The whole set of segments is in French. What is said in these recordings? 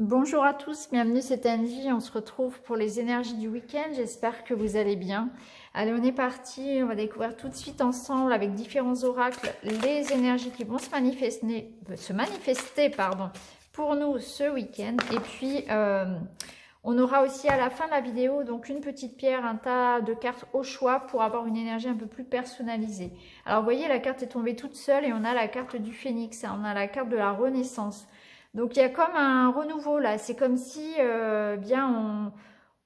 Bonjour à tous, bienvenue, c'est Angie. On se retrouve pour les énergies du week-end. J'espère que vous allez bien. Allez, on est parti. On va découvrir tout de suite ensemble avec différents oracles les énergies qui vont se manifester pour nous ce week-end. Et puis, on aura aussi à la fin de la vidéo donc une petite pierre, un tas de cartes au choix pour avoir une énergie un peu plus personnalisée. Alors, vous voyez, la carte est tombée toute seule et on a la carte du phénix. On a la carte de la renaissance. Donc il y a comme un renouveau là, c'est comme si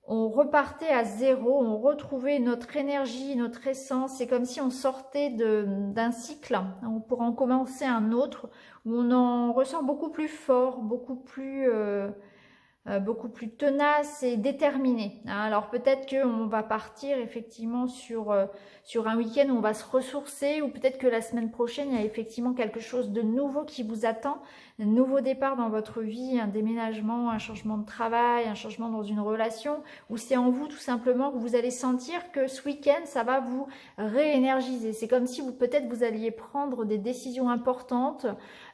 on repartait à zéro, on retrouvait notre énergie, notre essence, c'est comme si on sortait d'un cycle, on pourrait en commencer un autre, où on en ressent beaucoup plus fort, beaucoup plus tenace et déterminée. Alors peut-être qu'on va partir effectivement sur un week-end où on va se ressourcer, ou peut-être que la semaine prochaine, il y a effectivement quelque chose de nouveau qui vous attend, un nouveau départ dans votre vie, un déménagement, un changement de travail, un changement dans une relation, ou c'est en vous tout simplement que vous allez sentir que ce week-end, ça va vous réénergiser. C'est comme si peut-être vous alliez prendre des décisions importantes,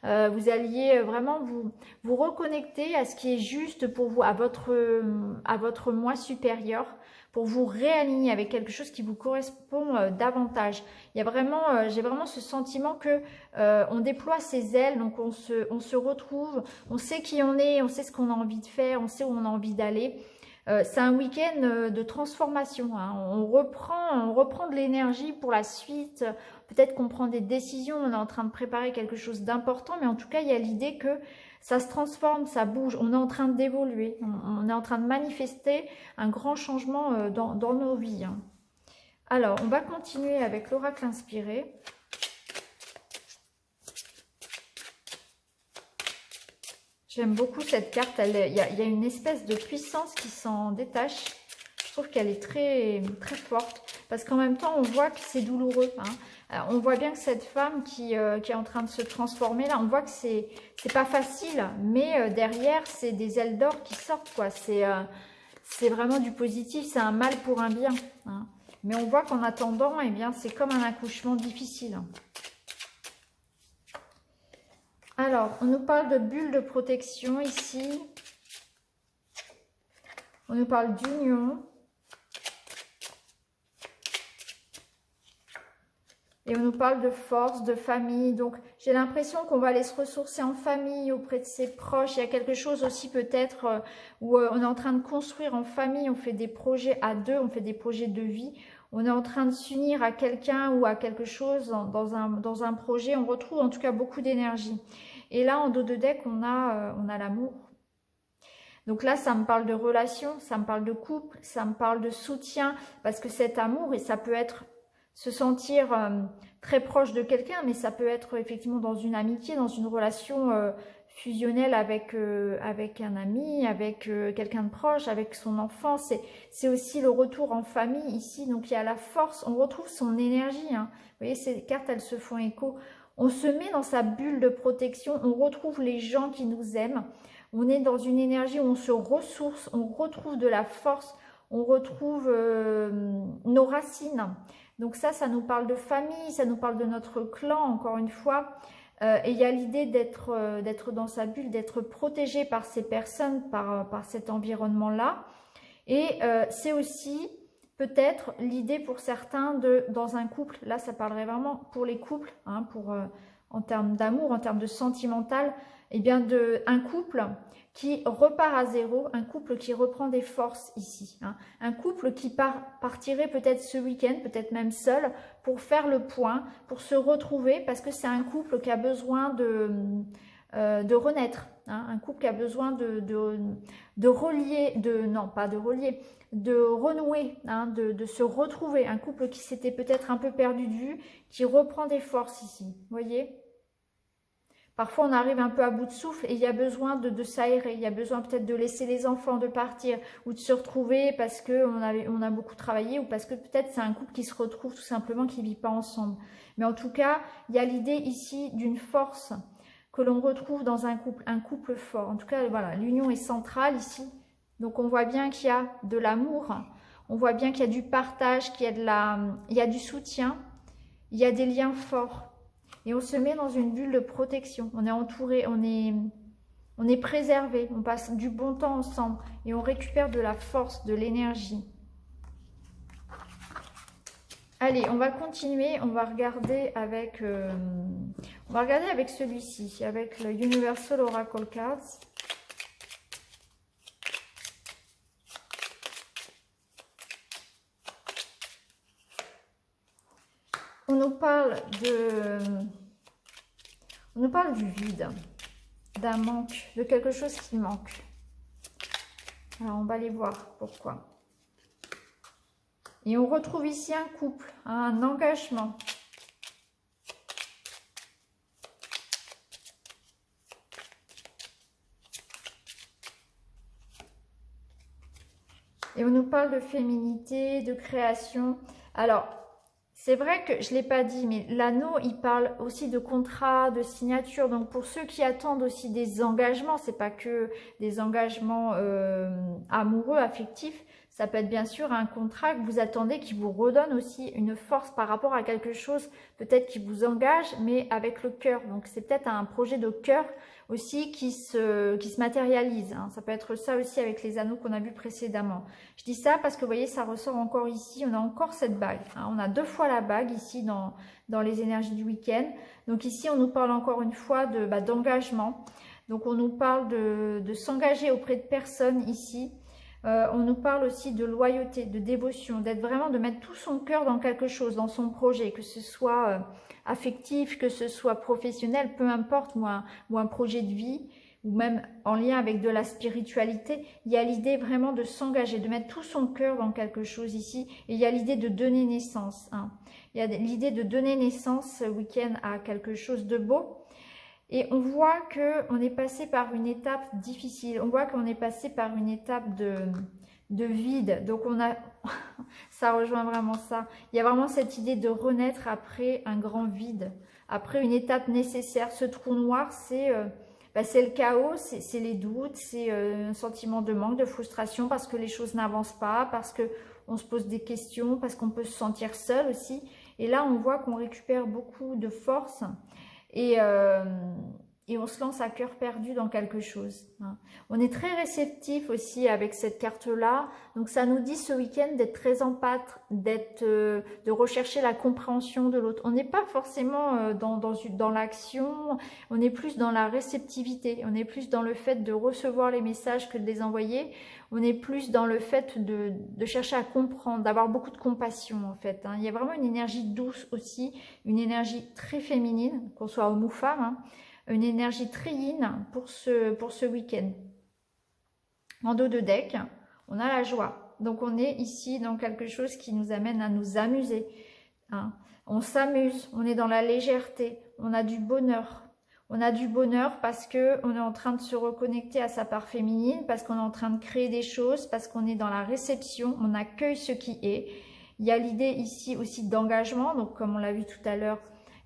vous alliez vraiment vous reconnecter à ce qui est juste pour vous, à votre moi supérieur, pour vous réaligner avec quelque chose qui vous correspond davantage. Il y a vraiment, j'ai vraiment ce sentiment que on déploie ses ailes, donc on se retrouve, on sait qui on est, on sait ce qu'on a envie de faire, on sait où on a envie d'aller. C'est un week-end de transformation, hein. On reprend de l'énergie pour la suite. Peut-être qu'on prend des décisions, on est en train de préparer quelque chose d'important, mais en tout cas, il y a l'idée que ça se transforme, ça bouge, on est en train d'évoluer, on est en train de manifester un grand changement dans nos vies, hein. Alors, on va continuer avec l'oracle inspiré. J'aime beaucoup cette carte, il y a une espèce de puissance qui s'en détache. Je trouve qu'elle est très, très forte, parce qu'en même temps, on voit que c'est douloureux, hein. On voit bien que cette femme qui est en train de se transformer, là, on voit que c'est pas facile, mais derrière, c'est des ailes d'or qui sortent, quoi. C'est vraiment du positif, c'est un mal pour un bien, hein. Mais on voit qu'en attendant, eh bien, c'est comme un accouchement difficile. Alors, on nous parle de bulles de protection ici. On nous parle d'union. Et on nous parle de force, de famille. Donc, j'ai l'impression qu'on va aller se ressourcer en famille, auprès de ses proches. Il y a quelque chose aussi peut-être où on est en train de construire en famille. On fait des projets à deux, on fait des projets de vie. On est en train de s'unir à quelqu'un ou à quelque chose dans un projet. On retrouve en tout cas beaucoup d'énergie. Et là, en dos de deck, on a l'amour. Donc là, ça me parle de relation, ça me parle de couple, ça me parle de soutien. Parce que cet amour, et ça peut être se sentir très proche de quelqu'un, mais ça peut être effectivement dans une amitié, dans une relation fusionnelle avec un ami, avec quelqu'un de proche, avec son enfant. C'est aussi le retour en famille ici. Donc il y a la force, on retrouve son énergie, hein. Vous voyez, ces cartes, elles se font écho. On se met dans sa bulle de protection, on retrouve les gens qui nous aiment. On est dans une énergie où on se ressource, on retrouve de la force, on retrouve nos racines. Donc ça nous parle de famille, ça nous parle de notre clan, encore une fois. Et il y a l'idée d'être dans sa bulle, d'être protégé par ces personnes, par cet environnement-là. Et c'est aussi peut-être l'idée pour certains dans un couple, là ça parlerait vraiment pour les couples, hein, en termes d'amour, en termes de sentimental, eh bien un couple qui repart à zéro, un couple qui reprend des forces ici, hein. Un couple qui partirait peut-être ce week-end, peut-être même seul, pour faire le point, pour se retrouver, parce que c'est un couple qui a besoin de renaître, hein, un couple qui a besoin de relier, non pas de relier, de renouer, hein, de se retrouver, un couple qui s'était peut-être un peu perdu de vue, qui reprend des forces ici, vous voyez. Parfois, on arrive un peu à bout de souffle et il y a besoin de s'aérer. Il y a besoin peut-être de laisser les enfants, de partir ou de se retrouver parce qu'on a beaucoup travaillé ou parce que peut-être c'est un couple qui se retrouve tout simplement, qui ne vit pas ensemble. Mais en tout cas, il y a l'idée ici d'une force que l'on retrouve dans un couple fort. En tout cas, voilà, l'union est centrale ici. Donc, on voit bien qu'il y a de l'amour, on voit bien qu'il y a du partage, qu'il y a il y a du soutien, il y a des liens forts. Et on se met dans une bulle de protection. On est entouré, on est On est préservé, on passe du bon temps ensemble et on récupère de la force, de l'énergie. Allez, on va continuer, on va regarder avec celui-ci, avec le Universal Oracle Cards. On nous parle du vide, d'un manque, de quelque chose qui manque. Alors, on va aller voir pourquoi. Et on retrouve ici un couple, un engagement. Et on nous parle de féminité, de création. Alors, c'est vrai que je ne l'ai pas dit, mais l'anneau, il parle aussi de contrat, de signature. Donc, pour ceux qui attendent aussi des engagements, ce n'est pas que des engagements amoureux, affectifs. Ça peut être bien sûr un contrat que vous attendez qui vous redonne aussi une force par rapport à quelque chose peut-être qui vous engage, mais avec le cœur. Donc, c'est peut-être un projet de cœur aussi qui se matérialise. Hein. Ça peut être ça aussi avec les anneaux qu'on a vus précédemment. Je dis ça parce que vous voyez, ça ressort encore ici. On a encore cette bague. Hein. On a 2 fois la bague ici dans les énergies du week-end. Donc ici, on nous parle encore une fois d'engagement. Donc on nous parle de s'engager auprès de personnes ici. On nous parle aussi de loyauté, de dévotion, d'être vraiment, de mettre tout son cœur dans quelque chose, dans son projet, que ce soit affectif, que ce soit professionnel, peu importe, ou un projet de vie, ou même en lien avec de la spiritualité. Il y a l'idée vraiment de s'engager, de mettre tout son cœur dans quelque chose ici, et il y a l'idée de donner naissance. Hein. Il y a l'idée de donner naissance ce week-end à quelque chose de beau. Et on voit qu'on est passé par une étape difficile. On voit qu'on est passé par une étape de vide. Donc, ça rejoint vraiment ça. Il y a vraiment cette idée de renaître après un grand vide. Après une étape nécessaire. Ce trou noir, c'est le chaos, c'est les doutes, c'est un sentiment de manque, de frustration parce que les choses n'avancent pas, parce qu'on se pose des questions, parce qu'on peut se sentir seul aussi. Et là, on voit qu'on récupère beaucoup de force. Et on se lance à cœur perdu dans quelque chose. Hein. On est très réceptif aussi avec cette carte-là. Donc, ça nous dit ce week-end d'être très empâtre, de rechercher la compréhension de l'autre. On n'est pas forcément dans l'action, on est plus dans la réceptivité. On est plus dans le fait de recevoir les messages que de les envoyer. On est plus dans le fait de chercher à comprendre, d'avoir beaucoup de compassion en fait. Hein. Il y a vraiment une énergie douce aussi, une énergie très féminine, qu'on soit homme ou femme, hein. Une énergie très yin pour ce week-end. En dos de deck, on a la joie. Donc on est ici dans quelque chose qui nous amène à nous amuser. Hein. On s'amuse, on est dans la légèreté, on a du bonheur. On a du bonheur parce qu'on est en train de se reconnecter à sa part féminine, parce qu'on est en train de créer des choses, parce qu'on est dans la réception, on accueille ce qui est. Il y a l'idée ici aussi d'engagement, donc comme on l'a vu tout à l'heure,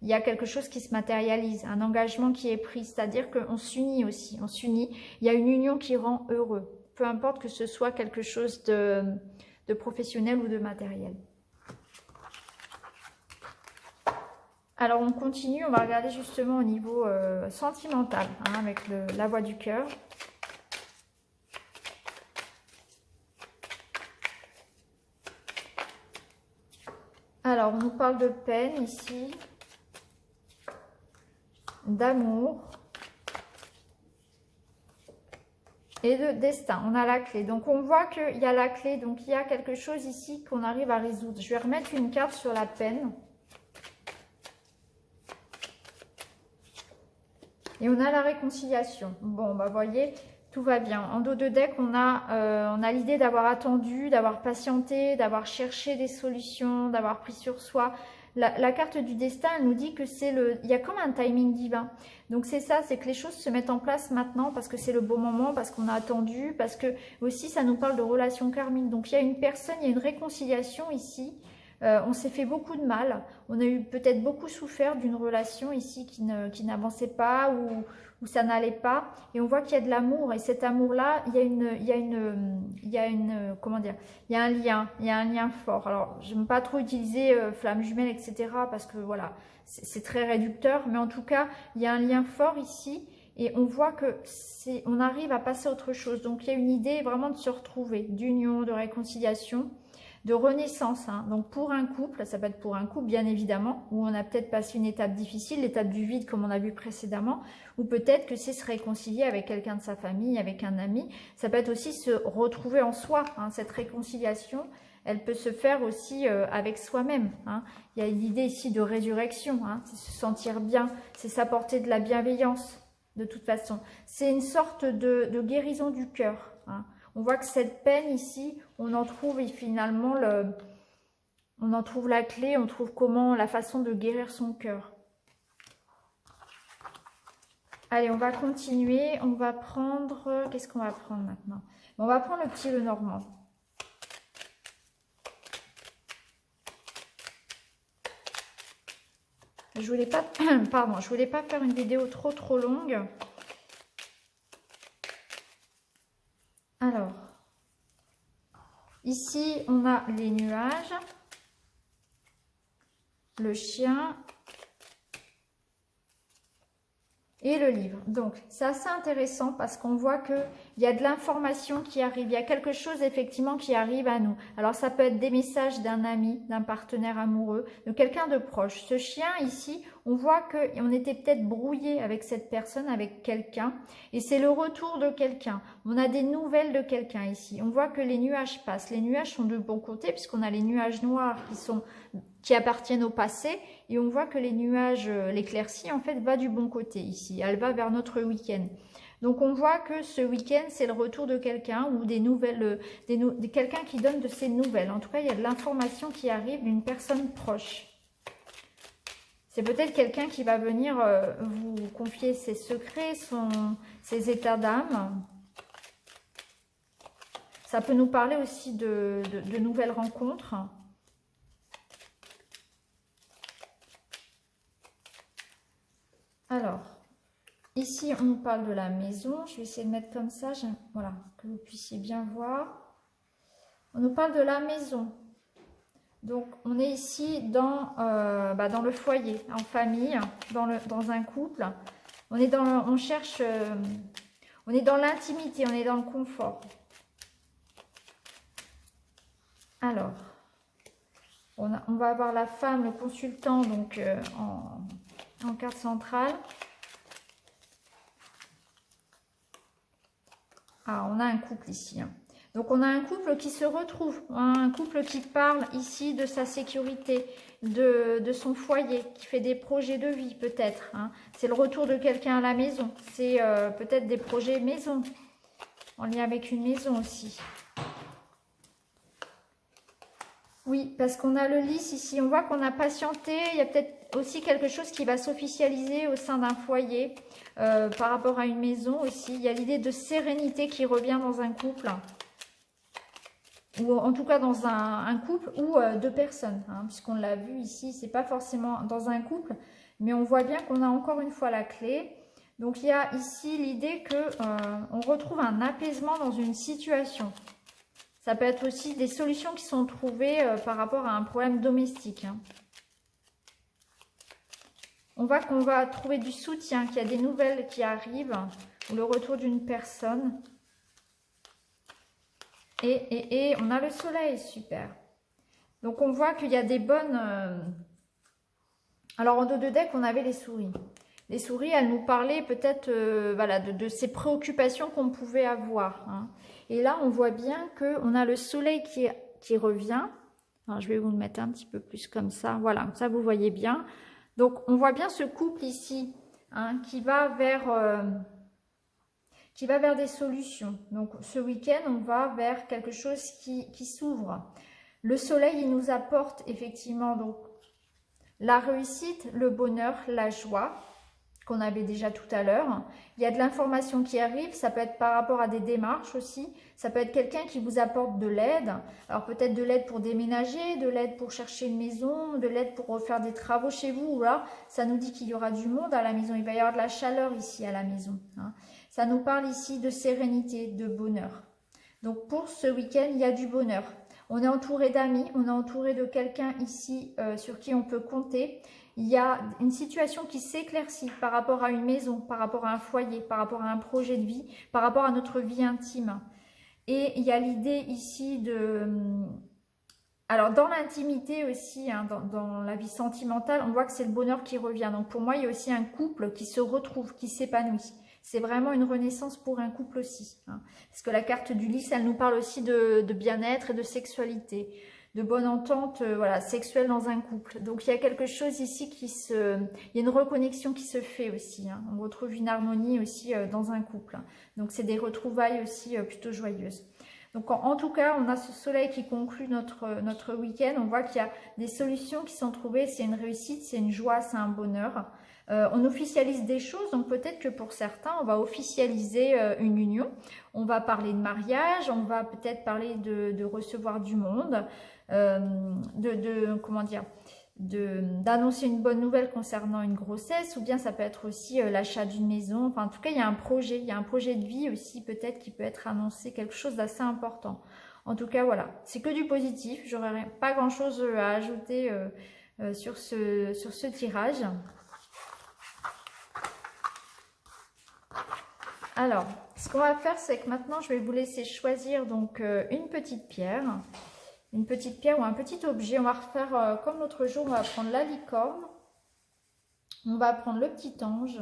il y a quelque chose qui se matérialise, un engagement qui est pris, c'est-à-dire qu'on s'unit aussi, on s'unit. Il y a une union qui rend heureux, peu importe que ce soit quelque chose de professionnel ou de matériel. Alors on continue, on va regarder justement au niveau sentimental, hein, avec la voix du cœur. Alors on nous parle de peine ici, d'amour et de destin. On a la clé. Donc on voit qu'il y a la clé, donc il y a quelque chose ici qu'on arrive à résoudre. Je vais remettre une carte sur la peine. Et on a la réconciliation. Bon, bah voyez, tout va bien. En dos de deck, on a l'idée d'avoir attendu, d'avoir patienté, d'avoir cherché des solutions, d'avoir pris sur soi. La carte du destin, elle nous dit que il y a comme un timing divin. Donc c'est ça, c'est que les choses se mettent en place maintenant parce que c'est le bon moment, parce qu'on a attendu, parce que aussi ça nous parle de relations karmiques. Donc il y a une personne, il y a une réconciliation ici. On s'est fait beaucoup de mal, on a eu peut-être beaucoup souffert d'une relation ici qui n'avançait pas ou ça n'allait pas. Et on voit qu'il y a de l'amour et cet amour-là, il y a un lien fort. Alors, je n'aime pas trop utiliser flamme jumelle, etc. parce que voilà, c'est très réducteur. Mais en tout cas, il y a un lien fort ici. et on voit que on arrive à passer à autre chose. Donc il y a une idée vraiment de se retrouver, d'union, de réconciliation, de renaissance. Hein. Donc pour un couple, ça peut être pour un couple bien évidemment, où on a peut-être passé une étape difficile, l'étape du vide comme on a vu précédemment, ou peut-être que c'est se réconcilier avec quelqu'un de sa famille, avec un ami. Ça peut être aussi se retrouver en soi, hein. Cette réconciliation, elle peut se faire aussi avec soi-même. Hein. Il y a l'idée ici de résurrection, hein. C'est se sentir bien, c'est s'apporter de la bienveillance de toute façon. C'est une sorte de guérison du cœur. Hein. On voit que cette peine ici, on en trouve finalement on en trouve la clé, on trouve comment, la façon de guérir son cœur. Allez, on va continuer, on va prendre, qu'est-ce qu'on va prendre maintenant? On va prendre le petit Lenormand. Je voulais pas, pardon, je voulais pas faire une vidéo trop longue. Alors, ici, on a les nuages, le chien et le livre. Donc, c'est assez intéressant parce qu'on voit qu'il y a de l'information qui arrive. Il y a quelque chose, effectivement, qui arrive à nous. Alors, ça peut être des messages d'un ami, d'un partenaire amoureux, de quelqu'un de proche. Ce chien, ici, on voit qu'on était peut-être brouillé avec cette personne, avec quelqu'un. Et c'est le retour de quelqu'un. On a des nouvelles de quelqu'un ici. On voit que les nuages passent. Les nuages sont de bon côté puisqu'on a les nuages noirs qui appartiennent au passé, et on voit que les nuages, l'éclaircie en fait va du bon côté ici, elle va vers notre week-end. Donc on voit que ce week-end c'est le retour de quelqu'un ou des nouvelles, quelqu'un qui donne de ses nouvelles. En tout cas il y a de l'information qui arrive d'une personne proche. C'est peut-être quelqu'un qui va venir vous confier ses secrets, ses états d'âme. Ça peut nous parler aussi de nouvelles rencontres. Alors, ici, on nous parle de la maison. Je vais essayer de mettre comme ça, voilà, que vous puissiez bien voir. On nous parle de la maison. Donc, on est ici dans le foyer, en famille, dans un couple. On est dans l'intimité, on est dans le confort. Alors, on va avoir la femme, le consultant, donc en carte centrale. Ah, on a un couple ici. Hein. Donc, on a un couple qui se retrouve. Hein, un couple qui parle ici de sa sécurité, de son foyer, qui fait des projets de vie peut-être. Hein. C'est le retour de quelqu'un à la maison. C'est peut-être des projets maison, en lien avec une maison aussi. Oui, parce qu'on a le lys ici. On voit qu'on a patienté. Il y a peut-être aussi quelque chose qui va s'officialiser au sein d'un foyer par rapport à une maison aussi. Il y a l'idée de sérénité qui revient dans un couple. Ou en tout cas dans un couple ou deux personnes. Hein, puisqu'on l'a vu ici, c'est pas forcément dans un couple. Mais on voit bien qu'on a encore une fois la clé. Donc il y a ici l'idée qu'on retrouve un apaisement dans une situation. Ça peut être aussi des solutions qui sont trouvées par rapport à un problème domestique. Hein. On voit qu'on va trouver du soutien, qu'il y a des nouvelles qui arrivent, ou le retour d'une personne. Et on a le soleil, super. Donc on voit qu'il y a des bonnes... Alors en dos de deck, on avait les souris. Les souris, elles nous parlaient peut-être voilà, de ces préoccupations qu'on pouvait avoir. Hein. Et là, on voit bien qu'on a le soleil qui revient. Alors, je vais vous le mettre un petit peu plus comme ça. Voilà, ça vous voyez bien. Donc, on voit bien ce couple ici hein, qui va vers des solutions. Donc, ce week-end, on va vers quelque chose qui s'ouvre. Le soleil, il nous apporte effectivement donc, la réussite, le bonheur, la joie qu'on avait déjà tout à l'heure. Il y a de l'information qui arrive, ça peut être par rapport à des démarches aussi, ça peut être quelqu'un qui vous apporte de l'aide, alors peut-être de l'aide pour déménager, de l'aide pour chercher une maison, de l'aide pour refaire des travaux chez vous, là, ça nous dit qu'il y aura du monde à la maison, il va y avoir de la chaleur ici à la maison. Hein. Ça nous parle ici de sérénité, de bonheur. Donc pour ce week-end, il y a du bonheur. On est entouré d'amis, on est entouré de quelqu'un ici sur qui on peut compter. il y a une situation qui s'éclaircit par rapport à une maison, par rapport à un foyer, par rapport à un projet de vie, par rapport à notre vie intime. Et il y a l'idée ici de... Alors, dans l'intimité aussi, hein, dans la vie sentimentale, on voit que c'est le bonheur qui revient. Donc, pour moi, il y a aussi un couple qui se retrouve, qui s'épanouit. C'est vraiment une renaissance pour un couple aussi. Hein. Parce que la carte du lys, elle nous parle aussi de bien-être et de sexualité, de bonne entente voilà, sexuelle dans un couple. Donc, il y a quelque chose ici qui se... Il y a une reconnexion qui se fait aussi. Hein. On retrouve une harmonie aussi dans un couple. Hein. Donc, c'est des retrouvailles aussi plutôt joyeuses. Donc en tout cas, on a ce soleil qui conclut notre week-end. On voit qu'il y a des solutions qui sont trouvées. C'est une réussite, c'est une joie, c'est un bonheur. On officialise des choses. Donc peut-être que pour certains, on va officialiser une union. On va parler de mariage. On va peut-être parler de recevoir du monde. Comment dire, d'annoncer une bonne nouvelle concernant une grossesse, ou bien ça peut être aussi l'achat d'une maison. Enfin, en tout cas, il y a un projet de vie aussi peut-être qui peut être annoncé, quelque chose d'assez important. En tout cas, voilà, c'est que du positif. J'aurais pas grand-chose à ajouter sur ce tirage. Alors, ce qu'on va faire, c'est que maintenant, je vais vous laisser choisir donc une petite pierre. Une petite pierre ou un petit objet. On va refaire comme l'autre jour, on va prendre la licorne, on va prendre le petit ange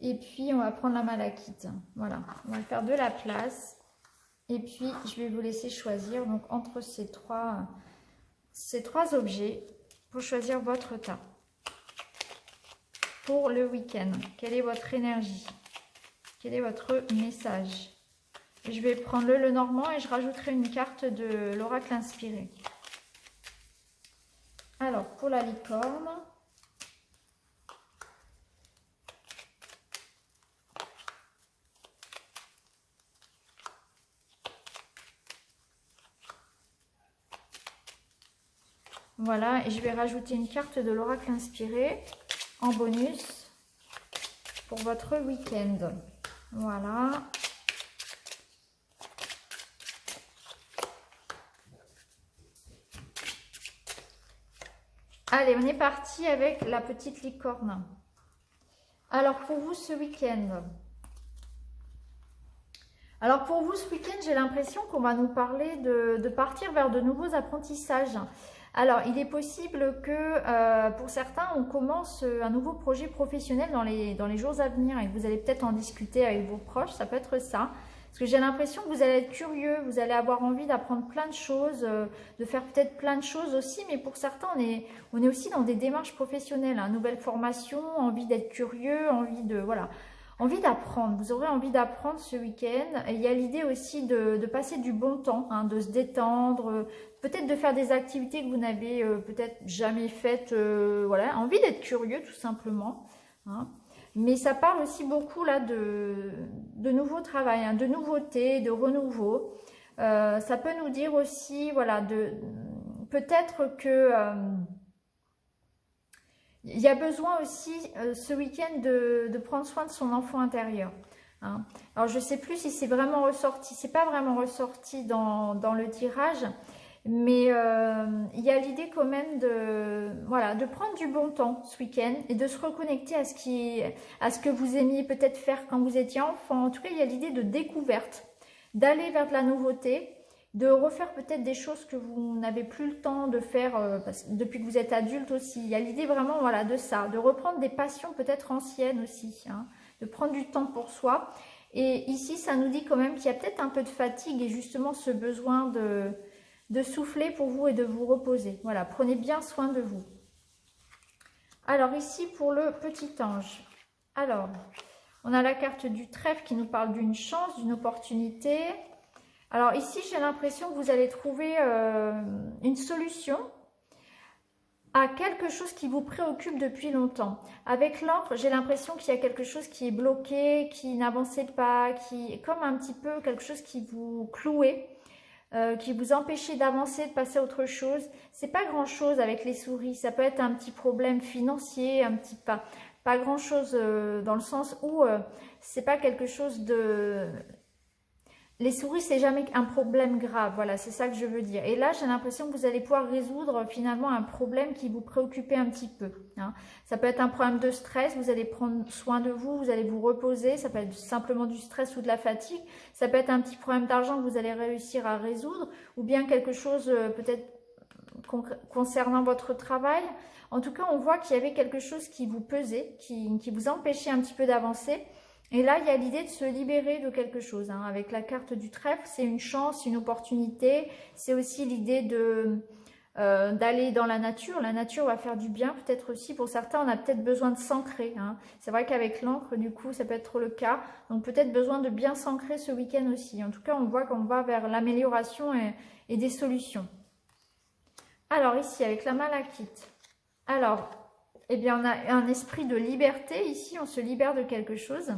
et puis on va prendre la malachite. Voilà, on va faire de la place et puis je vais vous laisser choisir donc entre ces trois objets pour choisir votre tas pour le week-end. Quelle est votre énergie? Quel est votre message? Je vais prendre le Lenormand et je rajouterai une carte de l'oracle inspiré. Alors, pour la licorne, voilà, et je vais rajouter une carte de l'oracle inspiré en bonus pour votre week-end. Voilà. Allez, on est parti avec la petite licorne. Alors, pour vous, ce week-end... Alors, pour vous, ce week-end, j'ai l'impression qu'on va nous parler de partir vers de nouveaux apprentissages. Alors, il est possible que, pour certains, on commence un nouveau projet professionnel dans les jours à venir et que vous allez peut-être en discuter avec vos proches, ça peut être ça. Parce que j'ai l'impression que vous allez être curieux, vous allez avoir envie d'apprendre plein de choses, de faire peut-être plein de choses aussi, mais pour certains, on est aussi dans des démarches professionnelles, hein, nouvelle formation, envie d'être curieux, envie d'apprendre. Vous aurez envie d'apprendre ce week-end. Et il y a l'idée aussi de passer du bon temps, hein, de se détendre, peut-être de faire des activités que vous n'avez peut-être jamais faites, voilà, envie d'être curieux tout simplement, hein. Mais ça parle aussi beaucoup là de nouveau travail, hein, de nouveautés, de renouveau. Ça peut nous dire aussi, voilà, peut-être que il y a besoin aussi ce week-end de prendre soin de son enfant intérieur. Hein. Alors je ne sais plus si c'est vraiment ressorti, c'est pas vraiment ressorti dans le tirage. Mais il y a l'idée quand même de prendre du bon temps ce week-end et de se reconnecter à ce que vous aimiez peut-être faire quand vous étiez enfant. En tout cas, il y a l'idée de découverte, d'aller vers de la nouveauté, de refaire peut-être des choses que vous n'avez plus le temps de faire depuis que vous êtes adulte aussi. Il y a l'idée vraiment voilà, de ça, de reprendre des passions peut-être anciennes aussi, hein, de prendre du temps pour soi. Et ici, ça nous dit quand même qu'il y a peut-être un peu de fatigue et justement ce besoin de souffler pour vous et de vous reposer. Voilà, prenez bien soin de vous. Alors ici, pour le petit ange. Alors, on a la carte du trèfle qui nous parle d'une chance, d'une opportunité. Alors ici, j'ai l'impression que vous allez trouver une solution à quelque chose qui vous préoccupe depuis longtemps. Avec l'encre, j'ai l'impression qu'il y a quelque chose qui est bloqué, qui n'avançait pas, qui est comme un petit peu quelque chose qui vous clouait. Qui vous empêchez d'avancer, de passer à autre chose. C'est pas grand chose avec les souris. Ça peut être un petit problème financier, un petit pas grand chose dans le sens où c'est pas quelque chose les souris, c'est jamais un problème grave. Voilà, c'est ça que je veux dire. Et là, j'ai l'impression que vous allez pouvoir résoudre finalement un problème qui vous préoccupait un petit peu. Hein. Ça peut être un problème de stress, vous allez prendre soin de vous, vous allez vous reposer. Ça peut être simplement du stress ou de la fatigue. Ça peut être un petit problème d'argent que vous allez réussir à résoudre. Ou bien quelque chose peut-être concernant votre travail. En tout cas, on voit qu'il y avait quelque chose qui vous pesait, qui vous empêchait un petit peu d'avancer. Et là, il y a l'idée de se libérer de quelque chose. Hein. Avec la carte du trèfle, c'est une chance, une opportunité. C'est aussi l'idée d'aller dans la nature. La nature va faire du bien, peut-être aussi. Pour certains, on a peut-être besoin de s'ancrer. Hein. C'est vrai qu'avec l'encre, du coup, ça peut être le cas. Donc, peut-être besoin de bien s'ancrer ce week-end aussi. En tout cas, on voit qu'on va vers l'amélioration et des solutions. Alors, ici, avec la malachite. Alors, eh bien, on a un esprit de liberté. Ici, on se libère de quelque chose.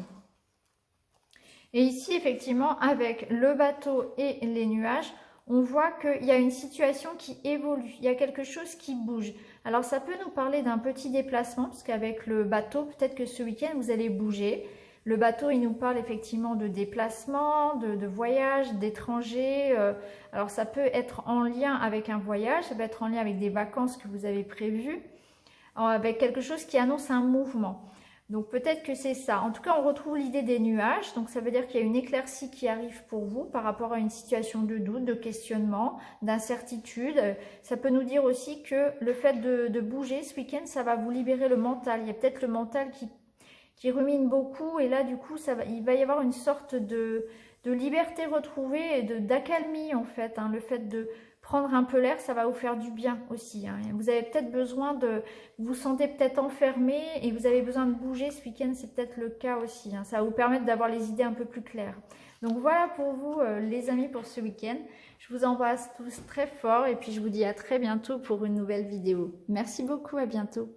Et ici, effectivement, avec le bateau et les nuages, on voit qu'il y a une situation qui évolue. Il y a quelque chose qui bouge. Alors, ça peut nous parler d'un petit déplacement, parce qu'avec le bateau, peut-être que ce week-end, vous allez bouger. Le bateau, il nous parle effectivement de déplacement, de voyage, d'étrangers. Alors, ça peut être en lien avec un voyage, ça peut être en lien avec des vacances que vous avez prévues, avec quelque chose qui annonce un mouvement. Donc peut-être que c'est ça. En tout cas, on retrouve l'idée des nuages. Donc ça veut dire qu'il y a une éclaircie qui arrive pour vous par rapport à une situation de doute, de questionnement, d'incertitude. Ça peut nous dire aussi que le fait de bouger ce week-end, ça va vous libérer le mental. Il y a peut-être le mental qui rumine beaucoup. Et là, du coup, il va y avoir une sorte de liberté retrouvée et d'accalmie en fait. Hein. Le fait de prendre un peu l'air, ça va vous faire du bien aussi. Hein. Vous avez peut-être besoin vous vous sentez peut-être enfermé et vous avez besoin de bouger ce week-end, c'est peut-être le cas aussi. Hein. Ça va vous permettre d'avoir les idées un peu plus claires. Donc voilà pour vous les amis pour ce week-end. Je vous embrasse tous très fort et puis je vous dis à très bientôt pour une nouvelle vidéo. Merci beaucoup, à bientôt.